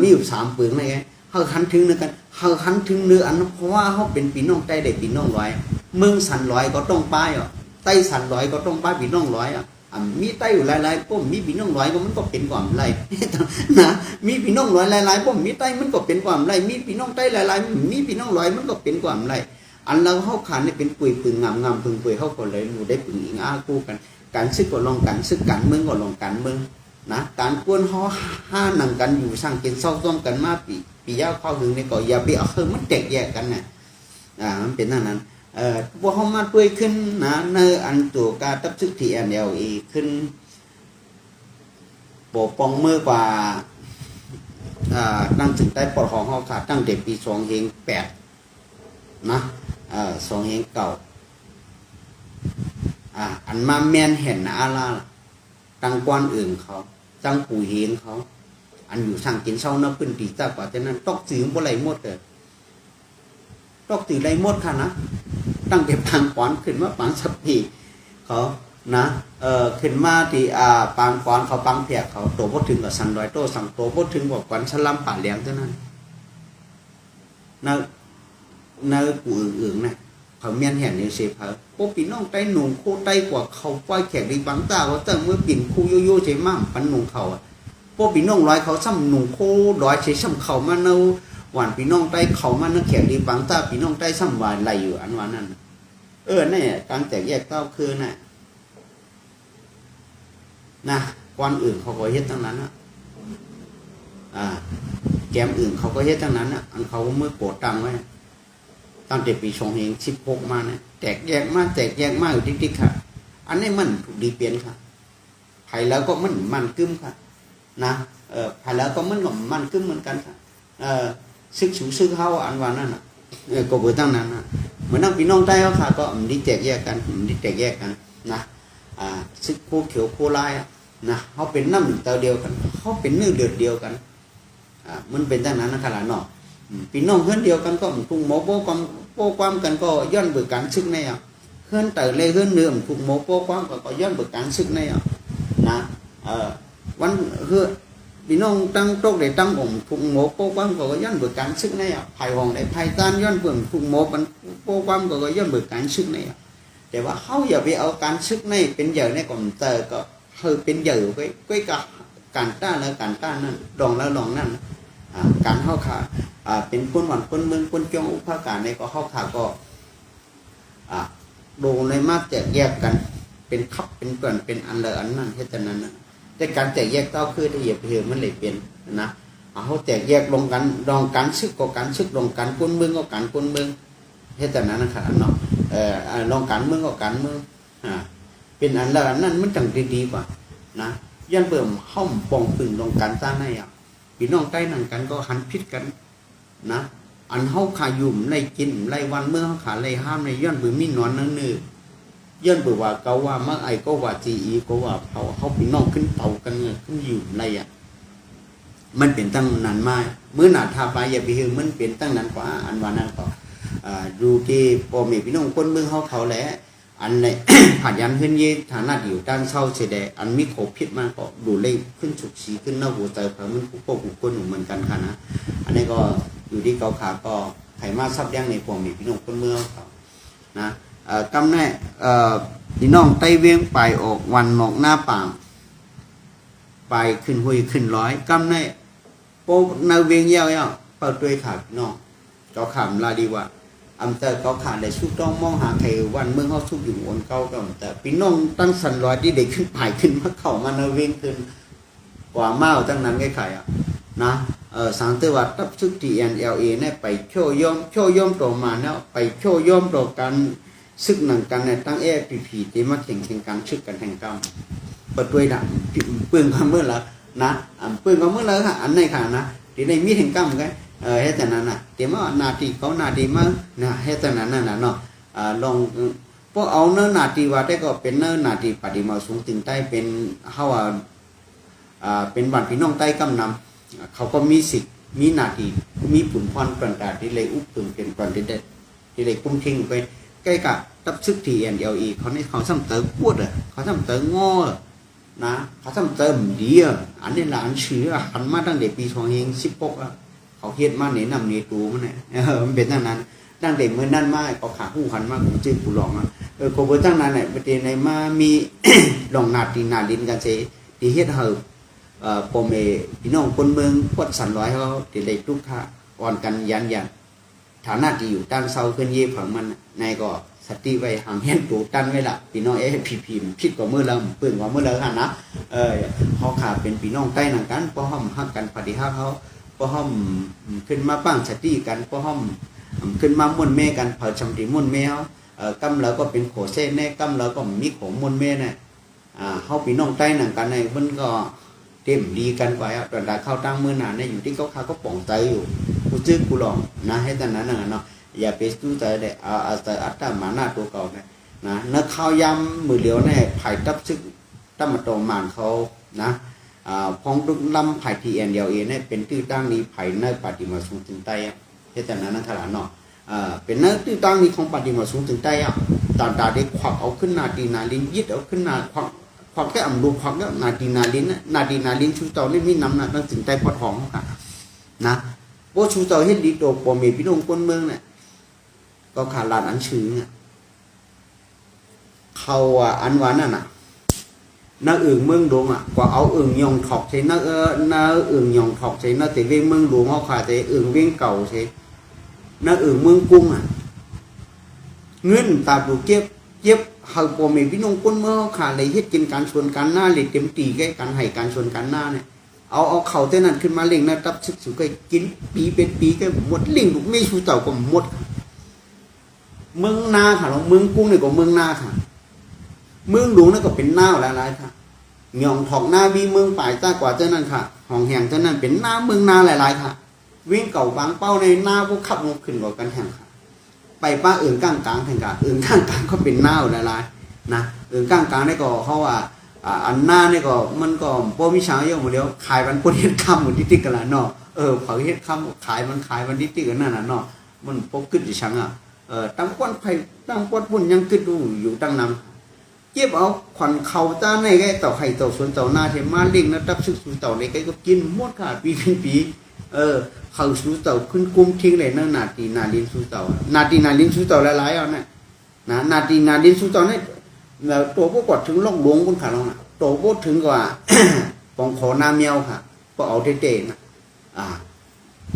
มีอยู่3 ปืนในกันเขาหันถึงเนื้อกันเขาหันถึงเนื้ออันเพราะว่าเขาเป็นพี่น้องใต้ได้พี่น้องร้อยเมืองสันร้อยก็ต้องป้ายใต้สันร้อยก็ต้องป้ายพี่น้องร้อยมีใต้อยู่หลายๆป้อมมีพี่น้องร้อยก็มันก็เป็นความไรนะมีพี่น้องร้อยหลายๆป้อมมีใต้มันก็เป็นความไรมีพี่น้องใต้หลายๆมีพี่น้องร้อยมันก็เป็นความไรอันเราเขาขันเนี่ยเป็นปุยปึงงามปึงปุยเขาก็เลยรู้ได้ปึงอิงคู่กันการซึกก็ลองกันซึกกันเมืองก็ลองกันเมืองนะการกวนห่อห้าหนังกันอยู่สั่งกินเศร้าต้มกันมาปียาวเข้าถึงในก็อย่าไปเอามันแตกแยกกันเนี่ยมันเป็นนั่นพวกเขามาเปื่อยขึ้นนะเนื้ออันตัวกาตับซึกที่NLAขึ้นปกป้องเมื่อกว่าตั้งถึงใต้ปอดของเขาค่ะตั้งแต่ปี2008นะ2009อันมาแมนเห็นนะอะไรตั้งกวนอื่นเขาตั้งปู่เฮงเขาอันอยู่สั่งกินเช้าน้ำปืนตีตากว่าจะนั้นตอกถือบ่ไหลหมดเลยตอกถือไหลหมดค่ะนะตั้งแต่ปางกวนขึ้นมาปางสับปีเขานะขึ้นมาที่ปางกวนเขาปางเพียกเขาโตพดถึงกับสันดอยโตสั่งโตพดถึงบอกกวนฉลามป่าเลี้ยงเท่านั้นในปู่อื่นๆนะเขาเมียนเห็นในเซฟเขาพวกพี่น้องใต้หนุ่มโคใต้กว่าเขาปล่อยแขกดีบังตาเขาตั้งเมื่อปิ่นคู่โยโย่เจมั่งปันหนุ่มเขาพวกพี่น้องร้อยเขาซ้ำหนุ่มโคร้อยเฉยซ้ำเขามาเนาหวานพี่น้องใต้เขามาเนาแขกดีบังตาพี่น้องใต้ซ้ำวานไหลอยู่อันวานั้นเนี่ยการแตกแยกเต้าคือนะวันอื่นเขาก็เฮ็ดทั้งนั้นแกมอื่นเขาก็เฮ็ดทั้งนั้นอันเขาเมื่อโกรธตังไว้ตั้งแต่ปี2016มาเนี่ยแตกแยกมากอยู่ติ๊กๆค่ะอันนี้มันถูกดีเปลี่ยนค่ะไผ่แล้วก็มันกึ้มค่ะนะไผ่แล้วก็มันกึ้มเหมือนกันค่ะซึกสูซึกเฮาอันว่านั่นก็เบอร์ตั้งนั้นเหมือนนั่งพี่น้องใต้เขาค่ะก็ดีแตกแยกกันนะซึกโคเขียวโคลายนะเขาเป็นน้ำเตาเดียวกันเขาเป็นเนื้อเดือดเดียวกันมันเป็นตั้งนั้นนะคะหลานเนาะพี่น้องเพื่อนเดียวกันก็ทุ่งหมอโป้ความกันก็ย้อนเบิกการซึกในเพื่อนเต๋อเลยเพื่อนเนื้อทุ่งหมอโป้ความก็ย้อนเบิกการซึกในนะวันคือ พี่น้องตั้งโต๊ะได้ตั้งองค์ทุกโมโป้ความก็ย้อนเบิกการซึกในอ่ะภายห้องได้ภายตานย้อนเบิ่งทุกโมมันโป้ความก็ย้อนเบิกการซึกในอ่ะแต่ว่าเขาอย่าไปเอาการซึกในเป็นใหญ่ในก่อนเตอก็เฮอเป็นใหญ่ไว้กับการต้านแล้วการต้านนั่นดองแล้วดองนั่นการเข้าขาเป็นคนหวานคนเมืองคนจงอุปการในก็เข้าขาก็ดูในมากแจกแยกกันเป็นคับเป็นเปลี่ยนเป็นอันละอันนั่นแค่นั้นนะแต่การแจกแยกเต้าคือที่เหยียบเหวมันเลยเป็นนะเขาแจกแยกลงกันลองการซึกก็การซึกลงกันคนเมืองก็การคนเมืองแค่นั้นนะครับเนาะลองการเมืองก็การเมืองเป็นอันละอันนั้นมันจังดีกว่านะยันเบิ่มห้อมปองปึงลงการสร้างในพี่น้องใต้นั่งกันก็หันพิษกันนะอันเขาขายุ่มไล่กินไล่วันเมื่อเขาขาไล่ห้ามในย้อนเบิ่มมีนอนนั่งนื้ย้อนเบิ่มว่าเกาว่ามักไอก็ว่าจีอีก็ว่าเขาพี่น้องขึ้นเตากันเงขึ้นอยู่ไรมันเป็นตั้งนานมาเมื่อหนาทาไปอย่าไปเฮมันเป็นตั้งนานกว่าอันวานั้นก็ดูที่พ่อแม่พี่น้องคนเมืองเขาแหละอันใน ผ่านยันขึ้นยี่ฐานะอยู่ด้านเศร้าเสดอันมีโคพิษมาก็ดูเล่ขึ้นฉุกฉีขึ้นหน้าหัวใจเพราะมันผู้ปกผู้คนเหมือนกันค่ะนะอันนี้ก็อยู่ที่เกาขาก็ไขมาซับยั้งในพ่อแม่พี่น้องคนเมืองเขานะกำแน่พี่น้องไต้เวียงไปออกวันนอกหน้าป่างไปขึ้นห้วยขึ้นร้อยกำแน่โป๊นาเวียงเย้าเปิดด้วยขาพี่น้องเจ้าขำลาดีว่าอำเภอเขาขาดได้สู้ต้องมองหาใครวันเมืองเขาสู้อยู่บนเก่าก็แต่พี่น้องตั้งสันลอยที่เด็กขึ้นไปขึ้นมาเข้ามานาเวียงขึ้นกว่าเมาตั้งนั้นไงใครนะสังเตวัดทับซึกที่NLAเนี่ยไปโชย่อมต่อมาเนี่ยไปโชย่อมต่อกันซึกหนังกันเนี่ยตั้งAFPPที่มาแข่งกันซึกกันแข่งกันเปิดด้วยนะเปลืองความเมื่อละนะเปลืองความเมื่อละค่ะอันไหนค่ะนะที่ในมีแข่งกันกันเฮ็ดแต่นั้นน่ะเดี๋ยวว่านาทีเขานาทีมานะเฮ็ดแต่นั้นน่ะเนาะลองพวกเอาเนื้อนาทีว่าได้ก็เป็นเนื้อนาทีปฏิมาสูงถึงใต้เป็นเฮาเป็นบ้านพี่น้องใต้กำนำเขาก็มีสิทธิ์มีนาทีมีผลพรปานตาที่เลยอุปถึงเป็นก่อนที่ได้ที่เลยคุ้มทิ้งไปใกล้กับตับซึกที่NLEเขาในเขาซ้ำเติมปวดเขาซ้ำเติมงอนะเขาซ้ำเติมดีอันนี้หลานชื่อหันมาตั้งแต่ปี2016เขาเฮ็ดมาเนี่ยนำเนี่ยตูมันเนี่ยมันเป็นตั้งนั้นตั้งแต่เมื่อนั้นมาเขาขาหูหันมาผมจื้อผู้หลองก็บ่ตั้งนั้นเนี่ยประเทศในมามีหลองนาตีนาดินกันเสที่เฮ็ดเฮาพ่อแม่พี่น้องคนเมืองพวดสันร้อยเขาที่ได้ทุกข์อ่อนกันยันฐานะที่อยู่ตั้งเซาขึ้นเย่ผังมันในก็สติไว้ห่างเห็นตูตั้นไว้ละพี่น้องAFPPผิดกว่าเมื่อเราเปื้อนกว่าเมื่อเราหั่นนะเขาขาเป็นพี่น้องใต้นั่นกันเพราะเฮาฮักกันปฏิหารเขาพอห้อมขึ้นมาปั้งสติกันพอห้อมขึ้นมาม่วนเมกันเผาชำติม่วนเมเขากำแล้วก็เป็นโขเส้นแน่กำแล้วก็มีโขม่วนเมเนี่ยเขาพี่น้องใต้หนังกันในมันก็เต็มดีกันกว่าตอนได้เข้าตั้งมือหนาเนี่ยอยู่ที่เขาขาก็ป่องใจอยู่กูจื้อกูหลองนะให้แต่นั้นเนาะอย่าไปสู้ใจเลยแต่อัตตามาหน้าตัวเก่าเนี่ยนะนักข้าวยำมือเดียวเนี่ยไผ่ตับซึกตั้มมาโตมานเขานะพองดุลำไผ่ที่NLAเนี่ยเป็นที่ตั้งนี้ไผ่ในปฏิมาสูงถึงใต้เฮ็ดแต่นั้นนั่นขนาดเนาะเป็นเนื้อที่ตั้งนี้ของปฏิมาสูงถึงใต้ตอนตาได้ควักเอาขึ้นนาดีนาลินยึดเอาขึ้นนาควักแค่อำดูควักแล้วนาดีนาลินชูเต่านี่มีน้ำหนักตั้งถึงใต้พอทองค่ะนะโบชูเต่าเฮ็ดดีโตปอมเมพี่น้องคนเมืองเนี่ยก็ขาดลานอันชื่อเนี่ยเขาอันวานั่นน่ะน้าอึ่งเมืองหลวงกว่าเอาอึ่งยองถอกใช่น้าอึ่งยองถอกใช่น้าแต่เวียงเมืองหลวงเขาขาดแต่อึ่งเวียงเก่าใช่น้าอึ่งเมืองกุ้งเงินตาดูเจ็บเฮาพ่อแม่พี่น้องคนเมืองเขาขาดเลยเฮ็ดกินการชวนกันหน้าเลยเต็มตีแก่การให้การชวนกันหน้าเนี่ยเอาเข่าเท่านั้นขึ้นมาเล่งนะตับซึกสุกกินปีเป็นปีก็หมดเล่งลูกไม่ชูเต่าก็หมดเมืองนาค่ะเราเมืองกุ้งเนี่ยก็เมืองนาค่ะเมืองหลวงนั่นก็เป็นหน้าหลายๆค่ะหย่องถอกหน้าวีเมืองป่ายใต้กว่าเจ้านั้นค่ะห้องแห่งเจ้านั้นเป็นหน้าเมืองนาหลายๆค่ะวิ่งเก่าบางเป้าในหน้าพวกขับลงขึ้นกว่ากันแห่งค่ะไปป้าอื่นก้างกลางแห่งค่ะอื่นก้างกลางก็เป็นหน้าหลายๆนะอื่นก้างกลางนี่ก็เขาว่าอันหน้านี่ก็มันก็พวกมิชาเยอะหมดแล้วขายมันคนเฮ็ดคำหมดที่ติ๊กกันละเนาะเผาเฮ็ดคำขายมันที่ติ๊กกันนั่นน่ะเนาะมันพกขึ้นดิฉันตั้งก้อนไผ่ตั้งก้อนพุ่นยังขึ้นดูอยู่ตั้งนำ เจ็บเอาขวัญเขาตาในไงเต่าไข่เต่าสวนเต่านาเทมาเล่งนะตับซึกสู่เต่าในไงก็กินหมดค่ะปีเป็นปีเขาสู่เต่าขึ้นกุ้มทิ้งเลยนั่งนาตีนาลินสู่เต่านาตีนาลินสู่เต่าหลายๆเอาเนี่ยนะนาตีนาลินสู่เต่าเนี่ยแล้วตัวพวกกดถึงล่องหลวงคนขาลงน่ะตัวพวกถึงกว่าปองขอน้ำเมียวค่ะก็เอาเตะๆนะ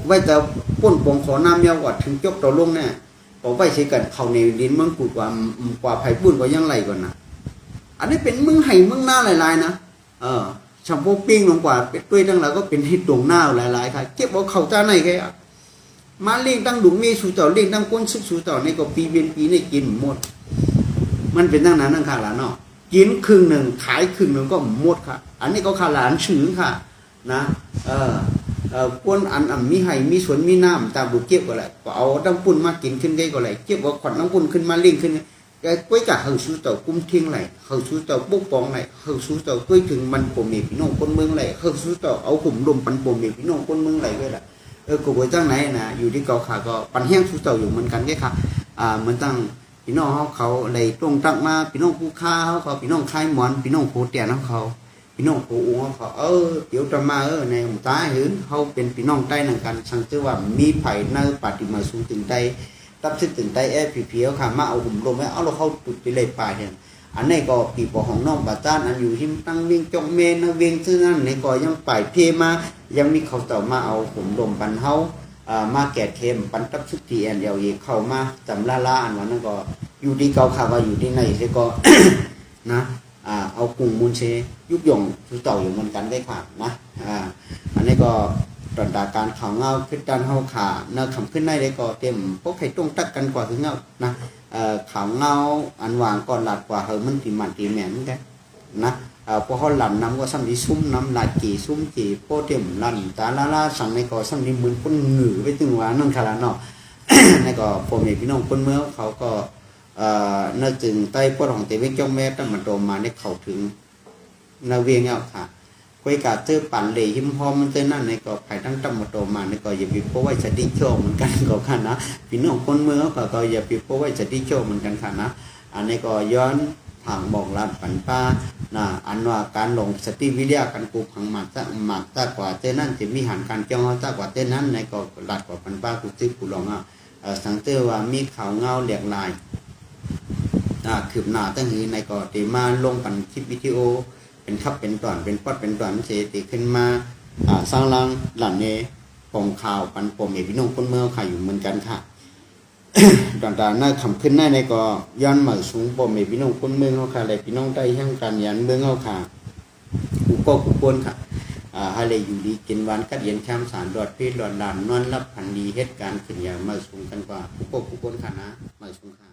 ไว้แต่ป้นปองขอน้ำเมียวกว่าถึงจบตัวลงเนี่ยพอไว้ใช้กันเขาในดินเมืองกูกว่าไผ่ปุ้นก็ยังไหลกว่านะอันนี้เป็นมึงไห่มึงหน้าหลายๆนะชัมพูปิ้งลงกว่าเป็ดด้วยตั้งแล้วก็เป็นฮิตดวงหน้าหลายๆค่ะเก็บเอาเข่าจ้าในแค่มาเลี้ยงตั้งดุมีสู่เต่าเลี้ยงตั้งก้นซึกสู่เต่าในก็ปีเวียนปีในกินหมดมันเป็นตั้งนั้นตั้งขาละเนาะกินครึ่งหนึ่งขายครึ่งหนึ่งก็หมดค่ะอันนี้ก็ขาหลานชื่อค่ะนะก้นอันมีไห่มีสวนมีน้ำตามบุกเก็บก็แหละก็เอาตั้งปุ่นมากินขึ้นได้ก็เลยเก็บเอาขวัญตั้งปุ่นขึ้นมาเลี้ยงขึ้นcái quấy cả hậu sú tàu cung thiên này hậu sú tàu bốc bóng này hậu sú tàu quấyถึงมันปมมีพี่น้องคนเมืองไหลhậu sú tàuเอาขุมลมปันปมมีพี่น้องคนเมืองไหลด้วยแหละกูไปตั้งไหนนะอยู่ที่เกาขาก็ปันแห้งsú tàuอยู่เหมือนกันแค่ค่ะเหมือนตั้งพี่น้องเขาเลยตรงตั้งมาพี่น้องผู้ค้าเขาพี่น้องคายหมอนพี่น้องโคเตียนเขาพี่น้องโคอุ้งเขาเดี๋ยวจะมาในหมู่ใต้หื้อเขาเป็นพี่น้องใต้หนังกันสังเกตว่ามีไผ่ในปฏิมาสูงถึงใต้ตับซึกถึงไตเพียวค่ะมาเอาหุ่มลมไว้เอาเราเข้าตุดไปเลยป่าเนี่ยอันนี้ก็ปีปอของน้องบาต้านอันอยู่ที่ตั้งเวียงจงเมนเวียงซึ่งนั่นในก็ยังป่ายเพมายังมีเขาต่อมาเอาหุ่มลมปันเฮามาแก่เค็มปันตับซึกทีแอนเดียวอีกเข้ามาจำล่าอันวันนั้นก็อยู่ที่เกาขาว่าอยู่ที่ไหนใช่ก็ นะเอากุ้งมูลเชยุบยงสุเต่าอยู่เหมือนกันได้ค่ะนะอันนี้ก็ตอนดาการข่าวเงาขึ้นด้านเฮาขาเนื้อคำขึ้นได้เลยก็เต็มพวกไข่ต้งตักกันกว่าถึงเงานะข่าวเงาอันวางก่อนหลัดกว่าเฮามันตีมันตีแหม่นกันนะพวกเขาหลั่นน้ำก็ซ้ำที่ซุ้มน้ำหลัดกี่ซุ้มกี่โปเต็มหลั่นตาล่าสั่งในก็ซ้ำที่มือคนหงือไปถึงว่านั่งคาราเนาะ ในก็พ่อแม่พี่น้องคนเมื่อเขาก็เนื้อจึงใต้ปอดของเตวิกจ้องแม่ตั้งมันโตมาในเขาถึงนาเวียงเงาค่ะคุยกับเธอปั่นเลยหิมพอมันเธอนั่นในก็ภายตั้งตั้งมาโตมาในก็อย่าไปเพราะว่าจะดิโชเหมือนกันก็ค่ะนะพี่น้องคนเมืองก็อย่าไปเพราะว่าจะดิโชเหมือนกันค่ะนะอันนี้ก็ย้อนทางบอกลาดปันป้านะอันว่าการลงสติวิทยาการกูพังหมากตากว่าเธอนั่นจะมีหันการจ้องตากว่าเธอนั้นในก็ลาดกว่าปันป้ากูซื้อกูลองสังเกตว่ามีข่าวเงาเหลียกลายคืบหน้าตั้งหือในก็ตีมาลงปันคลิปวิดีโอเป็นขับเป็นตอนเป็นปอดเป็นตอนเสติขึ้นมาสร้างรังหลังนี้ปองข่าวปันปมเอพี่น้องคนเมืองขายอยู่เหมือนกันค่ะ ตอนหน้าคำขึ้นหน้าในก็ย้อนมาสูงปมเอพี่น้องคนเมืองเขาค่ะเลยพี่น้องได้แห่งการยันเมืองเขาค่ะกูก็กูปนค่ะให้เลยอยู่ดีกินวันกัดเย็นแคมสารดอดพี่ดอดด่านนอนรับพันดีเหตุการณ์ขึ้นอย่างมาสูงกันกว่ากูก็กูปนค่ะนะมาสูงค่ะ